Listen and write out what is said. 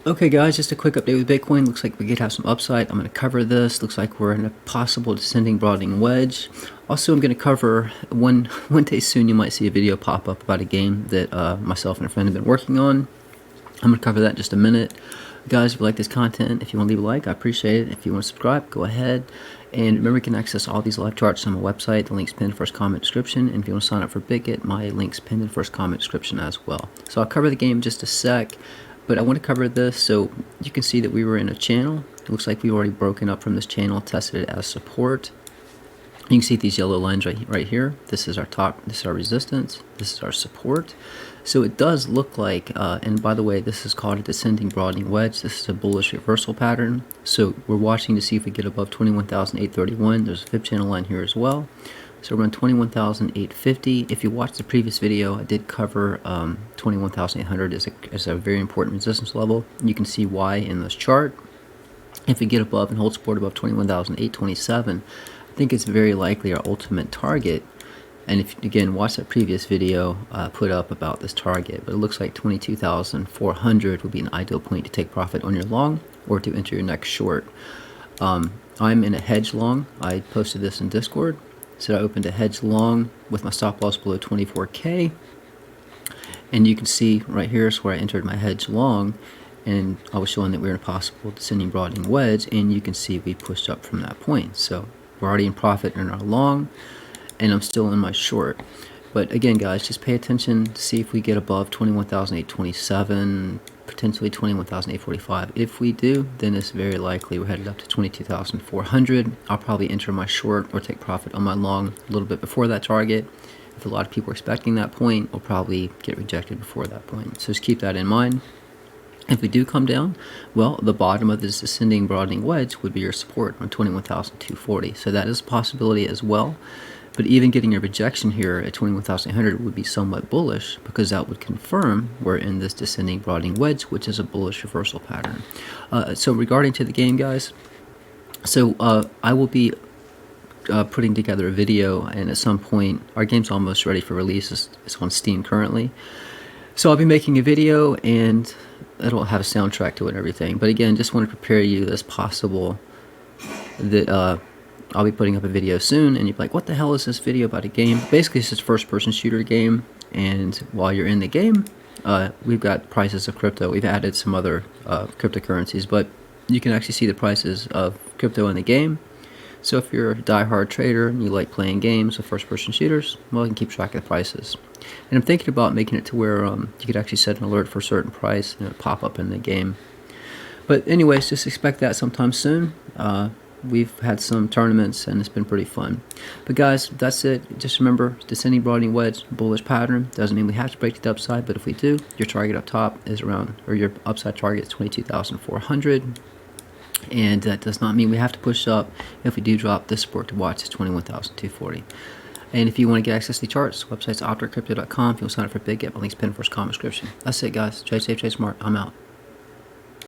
Okay guys, just a quick update with Bitcoin. Looks like we could have some upside. I'm going to cover this. Looks like we're in a possible descending broadening wedge. Also, I'm going to cover one day soon you might see a video pop up about a game that myself and a friend have been working on. I'm going to cover that in just a minute. Guys, if you like this content, if you want to leave a like, I appreciate it. If you want to subscribe, go ahead. And remember, you can access all these live charts on my website. The link's pinned in the first comment description. And if you want to sign up for Bitget, my link's pinned in the first comment description as well. So I'll cover the game in just a sec. But I want to cover this so you can see that we were in a channel. It looks like we've already broken up from this channel, tested it as support. You can see these yellow lines right here. This is our top, this is our resistance, this is our support. So it does look like, and by the way, this is called a descending broadening wedge. This is a bullish reversal pattern. So we're watching to see if we get above 21,831. There's a fib channel line here as well. So we're on 21,850. If you watched the previous video, I did cover 21,800 as a very important resistance level. You can see why in this chart. If we get above and hold support above 21,827, I think it's very likely our ultimate target. And if again, watch that previous video put up about this target, but it looks like 22,400 would be an ideal point to take profit on your long or to enter your next short. I'm in a hedge long. I posted this in Discord. So I opened a hedge long with my stop loss below 24K. And you can see right here is where I entered my hedge long. And I was showing that we were in a possible descending broadening wedge. And you can see we pushed up from that point. So we're already in profit in our long. And I'm still in my short. But again, guys, just pay attention to see if we get above 21,827, potentially 21,845. If we do, then it's very likely we're headed up to 22,400. I'll probably enter my short or take profit on my long a little bit before that target. If a lot of people are expecting that point, we'll probably get rejected before that point. So just keep that in mind. If we do come down, well, the bottom of this descending broadening wedge would be your support on 21,240. So that is a possibility as well. But even getting a rejection here at 21,800 would be somewhat bullish because that would confirm we're in this descending broadening wedge, which is a bullish reversal pattern. So regarding to the game, guys, so I will be putting together a video, and at some point, our game's almost ready for release. It's on Steam currently. So I'll be making a video, and it'll have a soundtrack to it and everything. But again, just want to prepare you as possible that I'll be putting up a video soon, and you'll be like, what the hell is this video about a game? Basically, it's a first-person shooter game, and while you're in the game, we've got prices of crypto. We've added some other cryptocurrencies, but you can actually see the prices of crypto in the game. So if you're a die-hard trader and you like playing games with first-person shooters, well, you can keep track of the prices. And I'm thinking about making it to where you could actually set an alert for a certain price and it'll pop up in the game. But anyways, just expect that sometime soon. We've had some tournaments and it's been pretty fun. But guys, that's it. Just remember, descending broadening wedge, bullish pattern. Doesn't mean we have to break the upside, but if we do, your target up top is around, or your upside target is 22,400. And that does not mean we have to push up. If we do drop, this support to watch is 21,240. And if you want to get access to the charts, website's opticrypto.com. If you want to sign up for Bitget, my link's pinned in the first comment description. That's it, guys. Trade safe, trade smart. I'm out.